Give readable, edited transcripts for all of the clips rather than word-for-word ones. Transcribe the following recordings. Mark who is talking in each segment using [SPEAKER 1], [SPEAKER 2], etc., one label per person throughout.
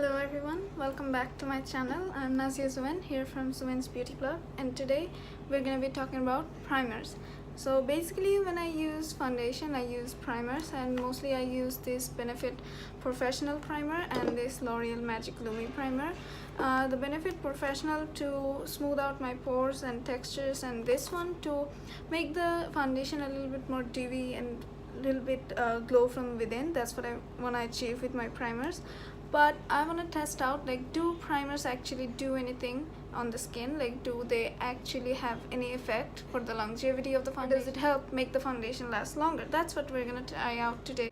[SPEAKER 1] Hello everyone, welcome back to my channel. I'm Nazia Zuwen here from Zuwen's Beauty Blog, and today we're going to be talking about primers. So basically when I use foundation, I use primers, and mostly I use this Benefit Professional Primer and this L'Oreal Magic Lumi Primer. The Benefit Professional to smooth out my pores and textures, and this one to make the foundation a little bit more dewy and a little bit glow from within. That's what I want to achieve with my primers. But I want to test out, like, do primers actually do anything on the skin? Like, do they actually have any effect for the longevity of the foundation? Does it help make the foundation last longer? That's what we're going to try out today.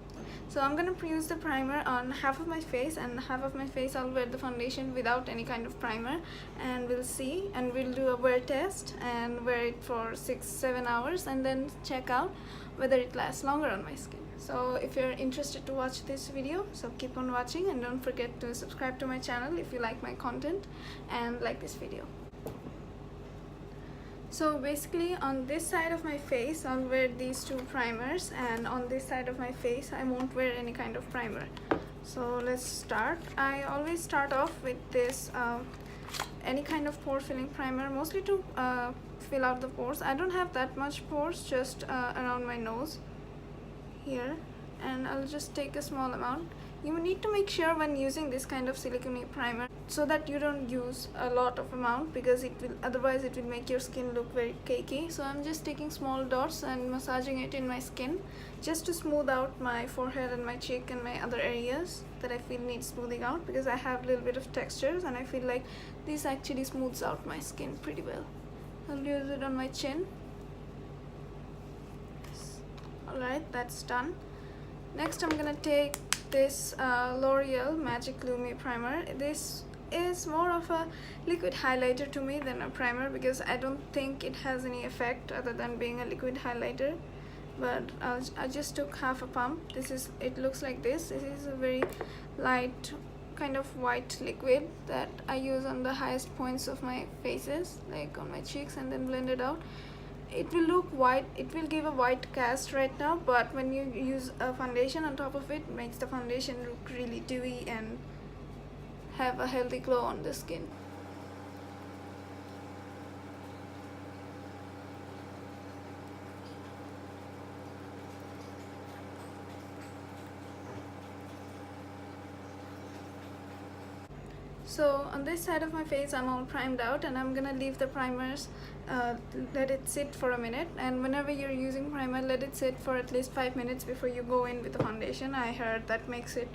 [SPEAKER 1] So I'm going to use the primer on half of my face, and half of my face I'll wear the foundation without any kind of primer, and we'll see, and we'll do a wear test and wear it for 6-7 hours and then check out whether it lasts longer on my skin. So if you're interested to watch this video, so keep on watching, and don't forget to subscribe to my channel if you like my content and like this video. So basically on this side of my face I'll wear these two primers, and on this side of my face I won't wear any kind of primer. So let's start. I always start off with this any kind of pore filling primer, mostly to fill out the pores. I don't have that much pores, just around my nose here, and I'll just take a small amount. You need to make sure when using this kind of silicone primer so that you don't use a lot of amount, because otherwise it will make your skin look very cakey. So I'm just taking small dots and massaging it in my skin just to smooth out my forehead and my cheek and my other areas that I feel need smoothing out, because I have a little bit of textures and I feel like this actually smooths out my skin pretty well. I'll use it on my chin. Alright, that's done. Next I'm gonna take this L'Oreal Magic Lumi Primer. This is more of a liquid highlighter to me than a primer, because I don't think it has any effect other than being a liquid highlighter. But I just took half a pump. It looks like this. This is a very light kind of white liquid that I use on the highest points of my faces, like on my cheeks, and then blend it out. It will look white, it will give a white cast right now, but when you use a foundation on top of it, it makes the foundation look really dewy and have a healthy glow on the skin. So on this side of my face I'm all primed out, and I'm gonna leave the primers, let it sit for a minute. And whenever you're using primer, let it sit for at least 5 minutes before you go in with the foundation. I heard that makes it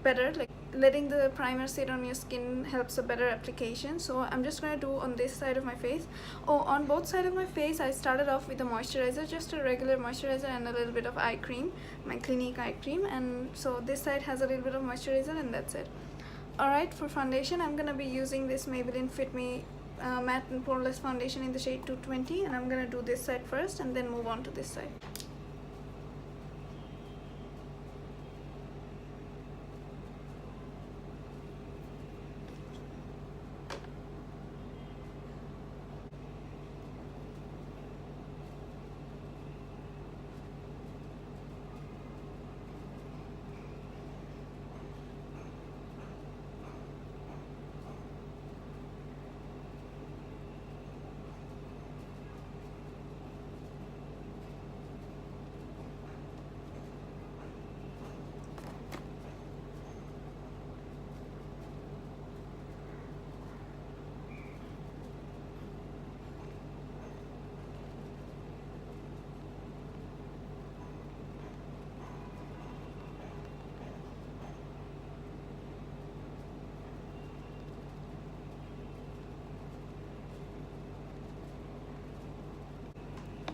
[SPEAKER 1] better, like letting the primer sit on your skin helps a better application. So I'm just gonna do on this side of my face. On both sides of my face I started off with a moisturizer, just a regular moisturizer and a little bit of eye cream, my Clinique eye cream, and so this side has a little bit of moisturizer, and that's it. Alright, for foundation I'm gonna be using this Maybelline Fit Me matte and poreless foundation in the shade 220, and I'm gonna do this side first and then move on to this side.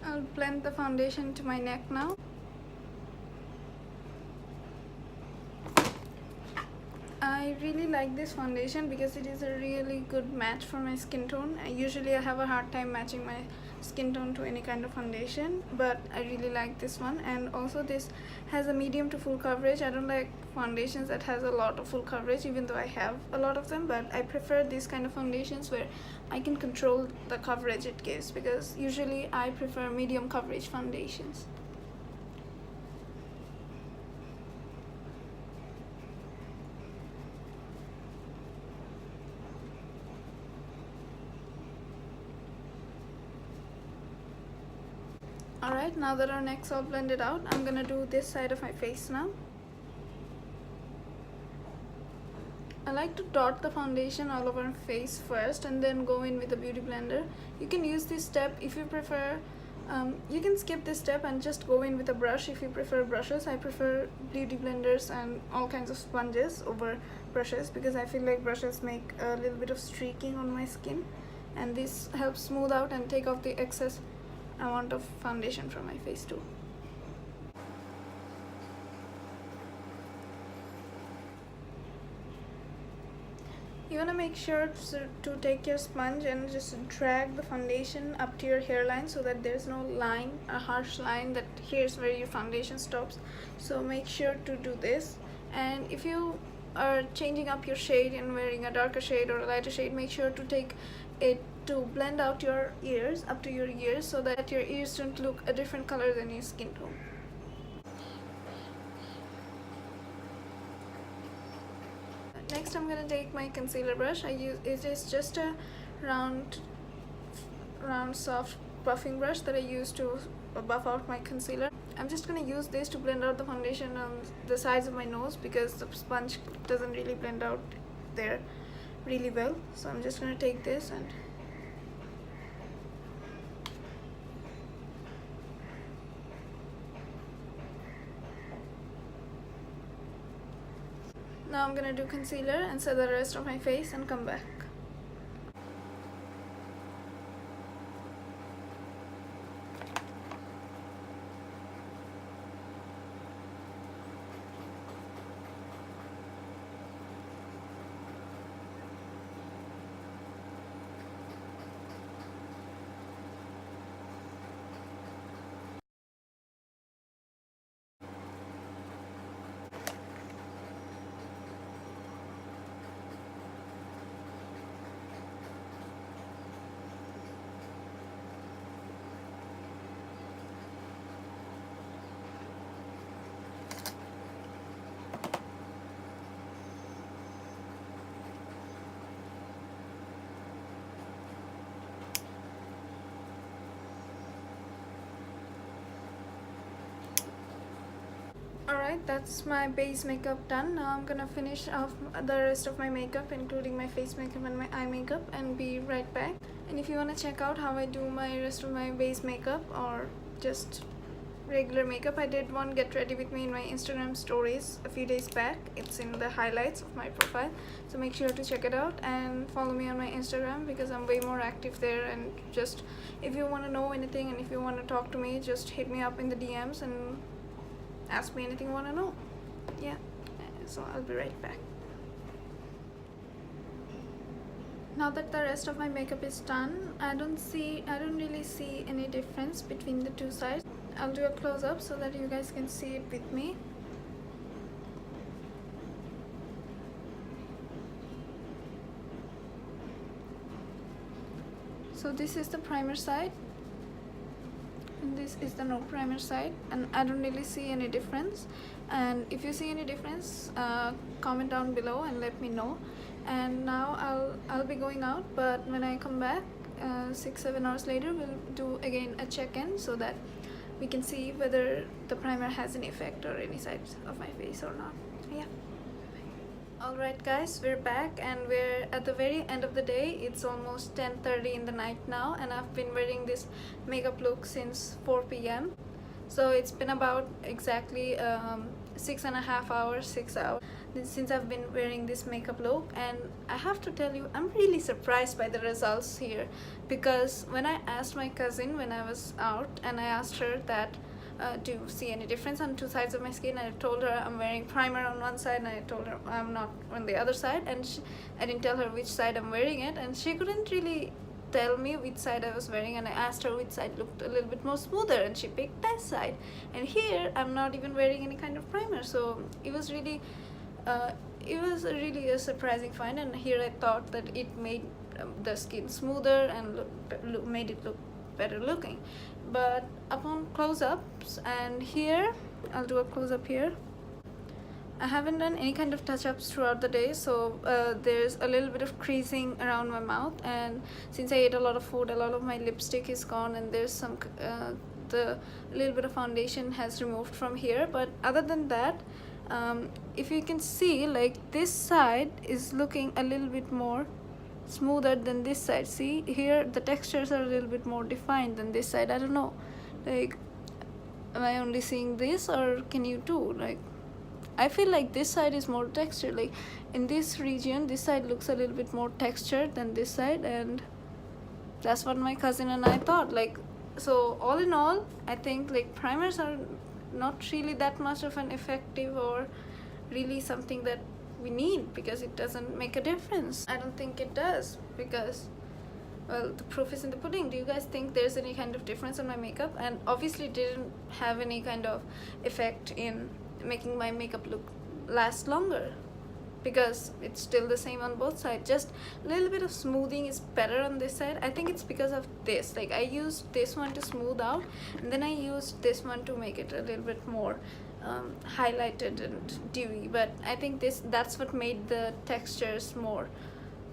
[SPEAKER 1] I'll blend the foundation to my neck now. I really like this foundation because it is a really good match for my skin tone. Usually I have a hard time matching my skin tone to any kind of foundation, but I really like this one. And also this has a medium to full coverage. I don't like foundations that has a lot of full coverage, even though I have a lot of them, but I prefer these kind of foundations where I can control the coverage it gives, because usually I prefer medium coverage foundations. Alright, now that our neck's all blended out, I'm gonna do this side of my face now. I like to dot the foundation all over my face first and then go in with a beauty blender. You can use this step if you prefer. You can skip this step and just go in with a brush if you prefer brushes. I prefer beauty blenders and all kinds of sponges over brushes because I feel like brushes make a little bit of streaking on my skin, and this helps smooth out and take off the excess amount of foundation from my face too. You want to make sure to take your sponge and just drag the foundation up to your hairline so that there's no line, a harsh line that here's where your foundation stops. So make sure to do this. And if you are changing up your shade and wearing a darker shade or a lighter shade, make sure to take it to blend out your ears up to your ears so that your ears don't look a different color than your skin tone. Next, I'm gonna take my concealer brush. It is just a round soft buffing brush that I use to buff out my concealer. I'm just gonna use this to blend out the foundation on the sides of my nose because the sponge doesn't really blend out there really well. So I'm just gonna take this and now I'm gonna do concealer and set the rest of my face and come back. Alright, that's my base makeup done. Now I'm gonna finish off the rest of my makeup, including my face makeup and my eye makeup, and be right back. And if you want to check out how I do my rest of my base makeup or just regular makeup, I did one get ready with me in my Instagram stories a few days back. It's in the highlights of my profile, so make sure to check it out and follow me on my Instagram because I'm way more active there. And just if you want to know anything and if you want to talk to me, just hit me up in the DMs and ask me anything you want to know. Yeah, so I'll be right back. Now that the rest of my makeup is done, I don't really see any difference between the two sides. I'll do a close-up so that you guys can see it with me. So this is the primer side and this is the no primer side, and I don't really see any difference. And if you see any difference, comment down below and let me know. And now I'll be going out, but when I come back 6-7 hours later, we'll do again a check-in so that we can see whether the primer has any effect or any sides of my face or not. Yeah. Alright guys, we're back and we're at the very end of the day. It's almost 10:30 in the night now, and I've been wearing this makeup look since 4 p.m. So it's been about exactly 6.5 hours, 6 hours since I've been wearing this makeup look. And I have to tell you, I'm really surprised by the results here, because when I asked my cousin when I was out and I asked her that do you see any difference on two sides of my skin, I told her I'm wearing primer on one side and I told her I'm not on the other side, and I didn't tell her which side I'm wearing it, and she couldn't really tell me which side I was wearing, and I asked her which side looked a little bit more smoother and she picked that side. And here I'm not even wearing any kind of primer, so it was really a surprising find. And here I thought that it made the skin smoother and made it look better looking. But upon close-ups, and here I'll do a close-up here, I haven't done any kind of touch-ups throughout the day, so there's a little bit of creasing around my mouth, and since I ate a lot of food, a lot of my lipstick is gone, and there's some the little bit of foundation has removed from here. But other than that, if you can see, like, this side is looking a little bit more smoother than this side. See here, the textures are a little bit more defined than this side. I don't know, like, am I only seeing this, or can you too? Like, I feel like this side is more textured. Like, in this region, this side looks a little bit more textured than this side, and that's what my cousin and I thought. Like, so all in all, I think like primers are not really that much of an effective or really something that we need, because it doesn't make a difference. I don't think it does, because, well, the proof is in the pudding. Do you guys think there's any kind of difference on my makeup? And obviously it didn't have any kind of effect in making my makeup look last longer, because it's still the same on both sides. Just a little bit of smoothing is better on this side. I think it's because of this. Like, I used this one to smooth out, and then I used this one to make it a little bit more highlighted and dewy. But I think that's what made the textures more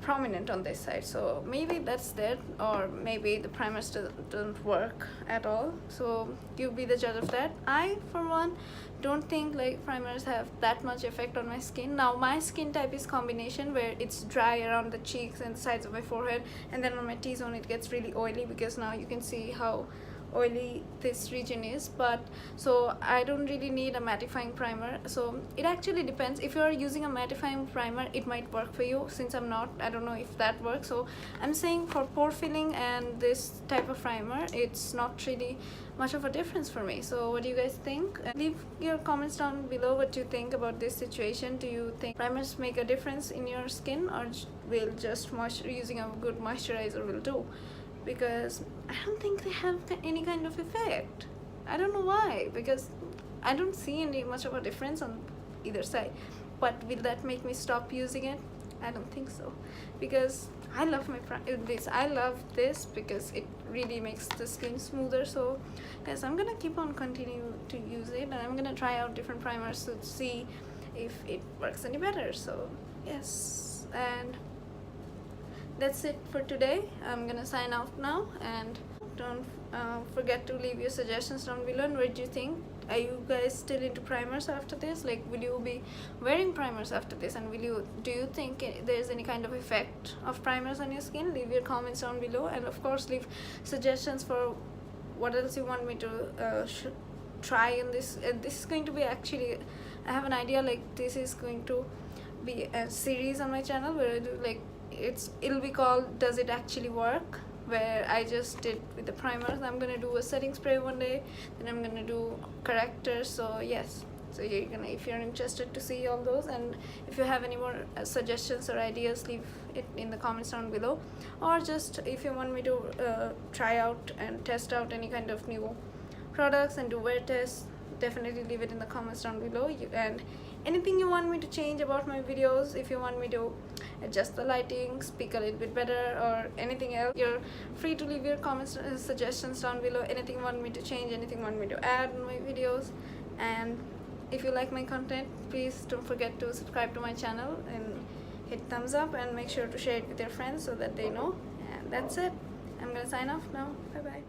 [SPEAKER 1] prominent on this side. So maybe that's that, or maybe the primers don't work at all. So you be the judge of that. I, for one, don't think like primers have that much effect on my skin. Now, my skin type is combination, where it's dry around the cheeks and the sides of my forehead, and then on my T-zone it gets really oily, because now you can see how oily this region is. But so I don't really need a mattifying primer. So it actually depends. If you're using a mattifying primer, it might work for you. Since I'm not, I don't know if that works. So I'm saying for pore filling and this type of primer, it's not really much of a difference for me. So what do you guys think? Leave your comments down below what you think about this situation. Do you think primers make a difference in your skin, or will just using a good moisturizer will do? Because I don't think they have any kind of effect. I don't know why, because I don't see any much of a difference on either side. But will that make me stop using it? I don't think so, because I love I love this because it really makes the skin smoother. So guys, I'm gonna keep on continue to use it, and I'm gonna try out different primers to see if it works any better. So yes, and that's it for today. I'm gonna sign off now, and don't forget to leave your suggestions down below. And what do you think? Are you guys still into primers after this? Like, will you be wearing primers after this, and do you think there's any kind of effect of primers on your skin? Leave your comments down below, and of course leave suggestions for what else you want me to try in this. This is going to be, actually, I have an idea, like this is going to be a series on my channel where I do, like, it'll be called Does It Actually Work, where I just did with the primers. I'm gonna do a setting spray one day, then I'm gonna do correctors. So yes, so if you're interested to see all those, and if you have any more suggestions or ideas, leave it in the comments down below. Or just if you want me to try out and test out any kind of new products and do wear tests, definitely leave it in the comments down below. And anything you want me to change about my videos, if you want me to adjust the lighting, speak a little bit better, or anything else, you're free to leave your comments and suggestions down below. Anything you want me to change, anything you want me to add in my videos. And if you like my content, please don't forget to subscribe to my channel and hit thumbs up, and make sure to share it with your friends so that they know. And that's it. I'm gonna sign off now. Bye bye.